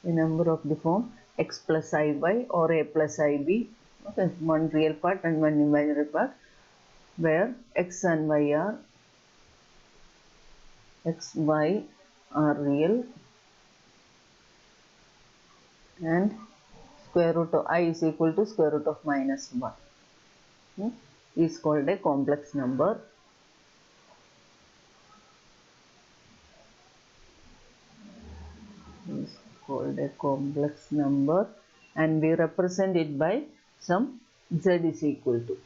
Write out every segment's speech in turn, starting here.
a number of the form x plus iy or a plus ib. Okay, one real part and one imaginary part, where x and y are real and square root of I is equal to square root of minus 1 is called a complex number. Is called a complex number, and we represent it by some z is equal to,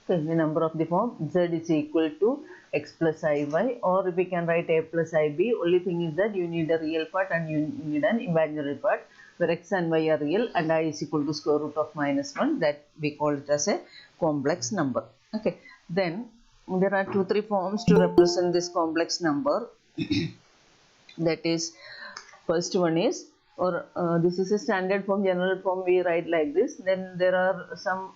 okay, the number of the form z is equal to x plus iy, or we can write a plus ib. Only thing is that you need a real part and you need an imaginary part, where x and y are real and I is equal to square root of minus 1, that we call it as a complex number. Okay, then there are 2-3 forms to represent this complex number. That is, first one is, or this is a standard form, general form, we write like this. Then there are some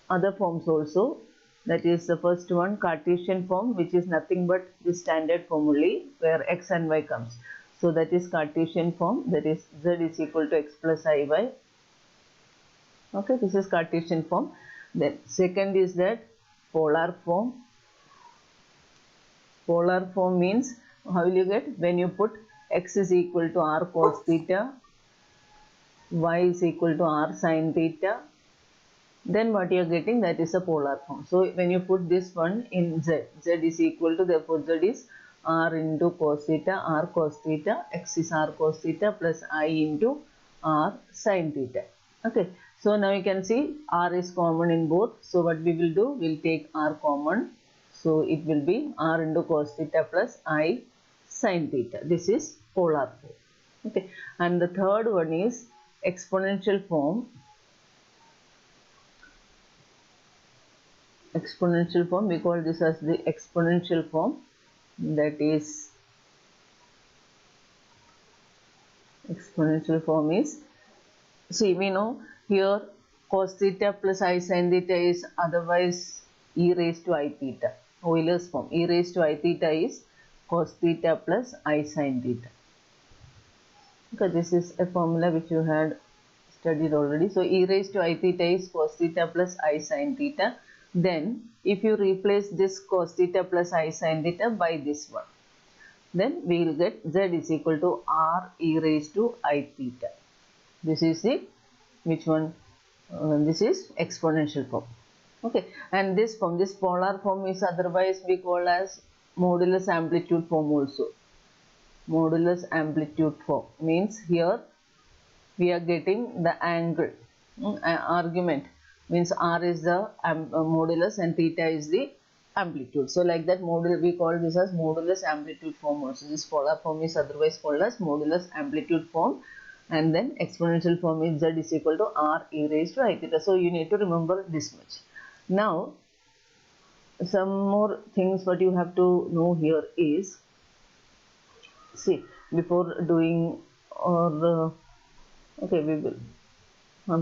other forms also. That is the first one, Cartesian form, which is nothing but the standard form only, where x and y comes. So that is Cartesian form, that is z is equal to x plus iy. Okay, this is Cartesian form. Then second is that polar form. Polar form means, how will you get? When you put x is equal to r cos theta, y is equal to r sin theta, then what you are getting, that is a polar form. So when you put this one in z, z is equal to, therefore z is r into cos theta, r cos theta, x is r cos theta plus I into r sin theta. Okay, so now you can see r is common in both. So what we will do, we will take r common. So it will be r into cos theta plus I sin theta. This is polar form. Okay, and the third one is exponential form. Exponential form, we call this as the exponential form. That is, exponential form is, see, we know here cos theta plus I sin theta is otherwise e raised to I theta. Euler's form, e raised to I theta is cos theta plus I sin theta. Okay, this is a formula which you had studied already. So e raised to I theta is cos theta plus I sin theta. Then if you replace this cos theta plus I sin theta by this one, then we will get z is equal to r e raised to I theta. This is the, which one? This is exponential form. Okay, and this form, this polar form, is otherwise we call as modulus amplitude form also. Modulus amplitude form means here we are getting the angle, argument, means r is the modulus and theta is the amplitude. So like that, we call this as modulus amplitude form also. This polar form is otherwise called as modulus amplitude form, and then exponential form is z is equal to r e raised to I theta. So you need to remember this much. Now some more things what you have to know here is, see, before doing, or okay, we will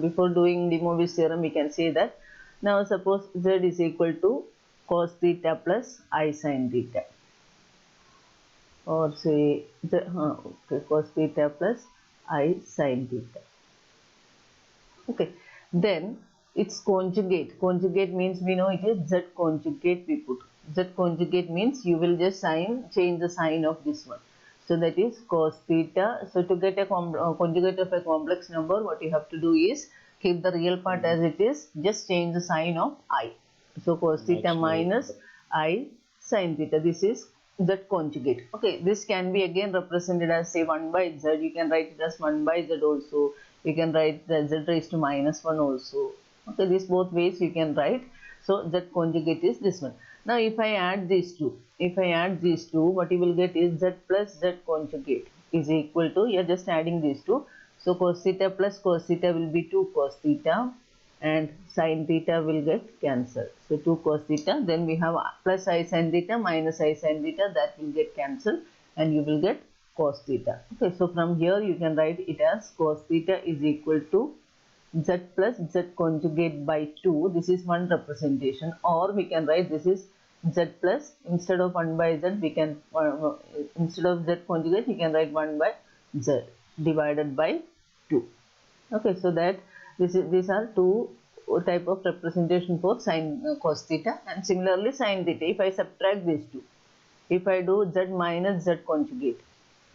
before doing the Mobius theorem, we can say that, now suppose z is equal to cos theta plus I sin theta, or say okay, cos theta plus I sin theta. Okay, then its conjugate. Conjugate means, we know it is z conjugate. We put z conjugate means you will just change the sign of this one. So that is cos theta. So to get a conjugate of a complex number, what you have to do is keep the real part as it is, just change the sign of I. So cos theta minus I sin theta. This is z conjugate. Okay, this can be again represented as, say, 1 by z. You can write it as 1 by z also. You can write the z raised to minus 1 also. Okay, these both ways you can write. So z conjugate is this one. Now if I add these two, what you will get is z plus z conjugate is equal to, you are just adding these two. So cos theta plus cos theta will be 2 cos theta, and sin theta will get cancelled. So 2 cos theta, then we have plus I sin theta minus I sin theta, that will get cancelled, and you will get cos theta. Okay, so from here you can write it as cos theta is equal to z plus z conjugate by 2. This is one representation, or we can write this is z plus, instead of 1 by z, we can instead of z conjugate, you can write 1 by z. divided by 2. Okay, so that these are two type of representation for sin cos theta, and similarly sin theta. If I subtract these two, if I do z minus z conjugate,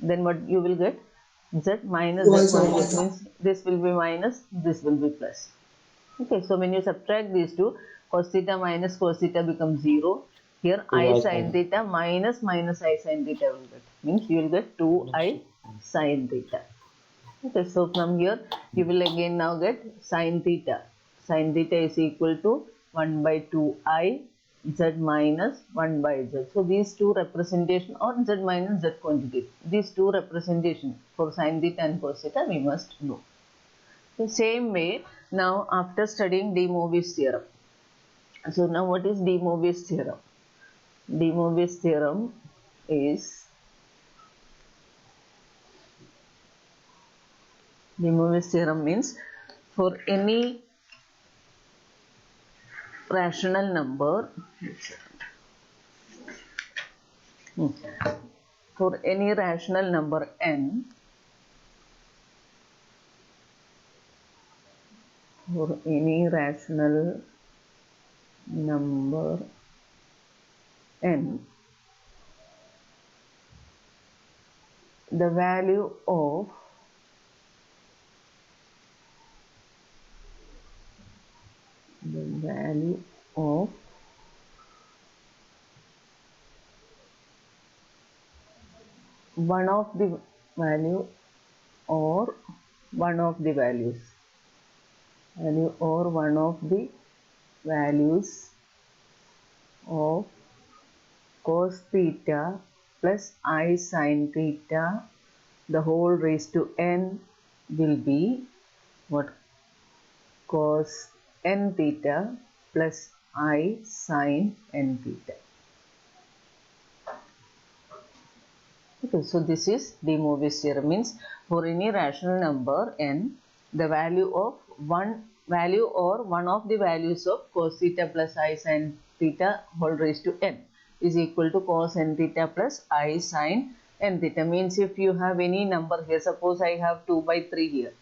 then what you will get? Z minus z conjugate means this will be minus, this will be plus. Okay, so when you subtract these two, cos theta minus cos theta becomes 0. Here I sin theta minus I sin theta will get. Means you will get 2i sin theta. Okay, so from here you will again now get sin theta. Sin theta is equal to 1 by 2i z minus 1 by z. So these two representation, or z minus z conjugate, these two representation for sin theta and cos theta we must know. The same way, now after studying de Mobius theorem. So now what is de Mobius theorem? De Mobius theorem is, de Mobius theorem means for any rational number, for any rational number n, for any rational number n, the value of one of the value or one of the values, of cos theta plus I sin theta the whole raised to n will be what? Cos n theta plus I sin n theta. Okay, so this is de Mobius theorem, means for any rational number n, the value of one of the values of cos theta plus I sin theta whole raised to n is equal to cos n theta plus I sin n theta. Means if you have any number here, suppose I have 2 by 3 here.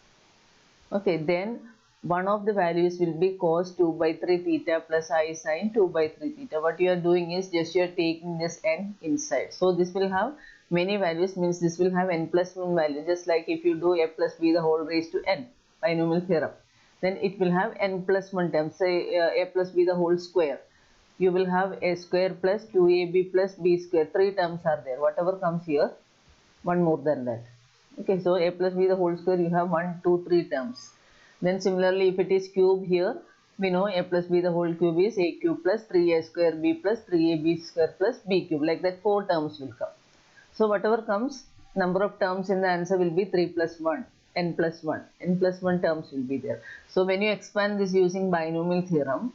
Okay, then one of the values will be cos 2 by 3 theta plus I sin 2 by 3 theta. What you are doing is just you are taking this n inside. So this will have many values, means this will have n plus 1 value, just like if you do a plus b the whole raised to n, binomial theorem, then it will have n plus 1 terms, say a plus b the whole square. You will have a square plus 2ab plus b square, 3 terms are there. Whatever comes here, one more than that. Okay, so a plus b the whole square, you have 1, 2, 3 terms. Then similarly, if it is cube here, we know a plus b the whole cube is a cube plus 3a square b plus 3ab square plus b cube. Like that 4 terms will come. So whatever comes, number of terms in the answer will be 3 plus 1, n plus 1. n plus 1 terms will be there. So when you expand this using binomial theorem,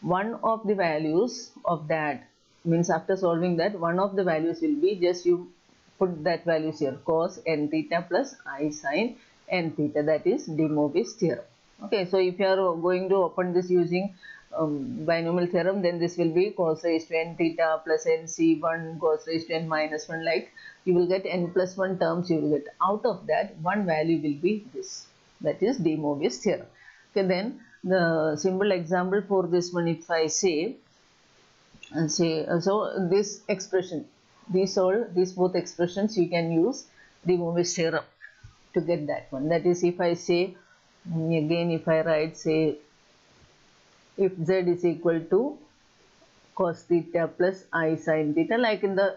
one of the values of that, means after solving that, one of the values will be, just you put that values here, cos n theta plus I sin n theta, that is de Mobius theorem. Okay, so if you are going to open this using binomial theorem, then this will be cos raised to n theta plus nc1 cos raised to n minus 1, like you will get n plus 1 terms you will get. Out of that, one value will be this, that is de Mobius theorem. Okay, then the simple example for this one, if I say, so this expression, these both expressions you can use de Mobius theorem to get that one. That is, if I say, again if I write, say, if z is equal to cos theta plus I sin theta, like in the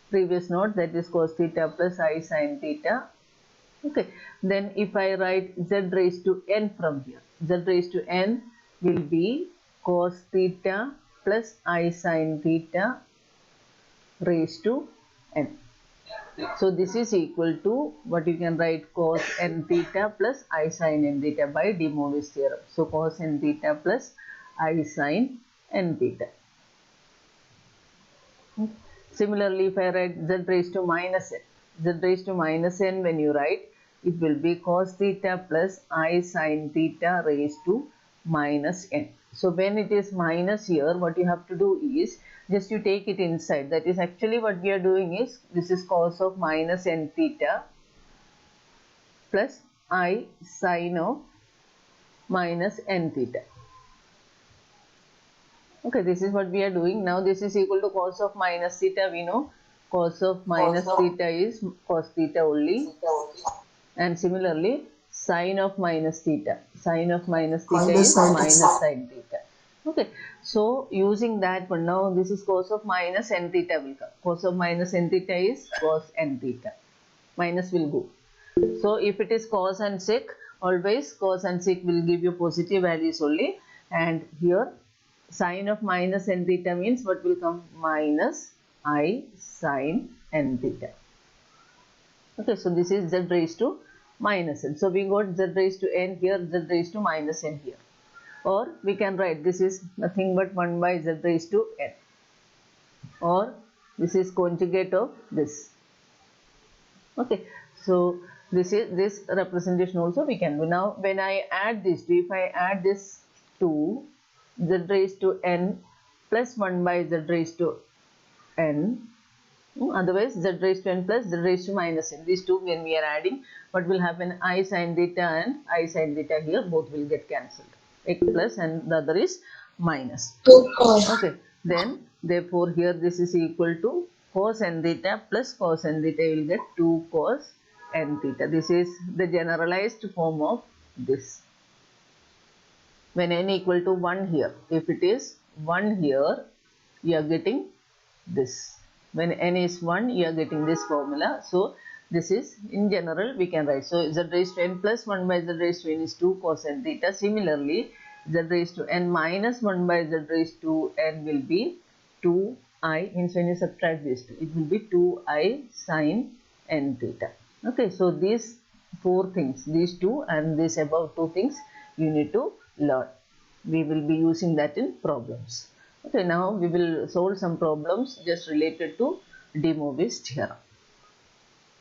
previous note, that is cos theta plus I sin theta. Okay, then if I write z raised to n from here, z raised to n will be cos theta plus I sin theta raised to n. So this is equal to what you can write, cos n theta plus I sin n theta by de Mobius theorem. So cos n theta plus I sin n theta. Similarly, if I write z raised to minus n, z raised to minus n, when you write, it will be cos theta plus I sin theta raised to minus n. So when it is minus here, what you have to do is just you take it inside. That is actually what we are doing is, this is cos of minus n theta plus I sine of minus n theta. Okay, this is what we are doing. Now this is equal to cos of minus theta. We know cos of minus theta is cos theta only, and similarly sine of minus theta. Sine of minus theta is minus sine theta. Okay, so using that one, now this is cos of minus n theta will come. Cos of minus n theta is cos n theta. Minus will go. So if it is cos and sec, always cos and sec will give you positive values only. And here sine of minus n theta means what will come? Minus I sine n theta. Okay, so this is z raised to minus n. So we got z raised to n here, z raised to minus n here. Or we can write this is nothing but 1 by z raised to n. Or this is conjugate of this. Okay, so this representation also we can do. Now when I add this, if I add this to z raised to n plus 1 by z raised to n, otherwise z raised to n plus z raised to minus n, these two when we are adding, what will happen? I sin theta and I sin theta here both will get cancelled. X plus and the other is minus. Okay, then therefore here this is equal to cos n theta plus cos n theta, you will get 2 cos n theta. This is the generalized form of this. When n equal to 1 here, if it is 1 here, you are getting this. When n is 1, you are getting this formula. So this is in general we can write. So z raised to n plus 1 by z raised to n is 2 cos n theta. Similarly, z raised to n minus 1 by z raised to n will be 2i, means when you subtract these two, it will be 2i sine n theta. Okay, so these four things, these two and this above two things you need to learn. We will be using that in problems. Okay, now we will solve some problems just related to de Mobius theorem.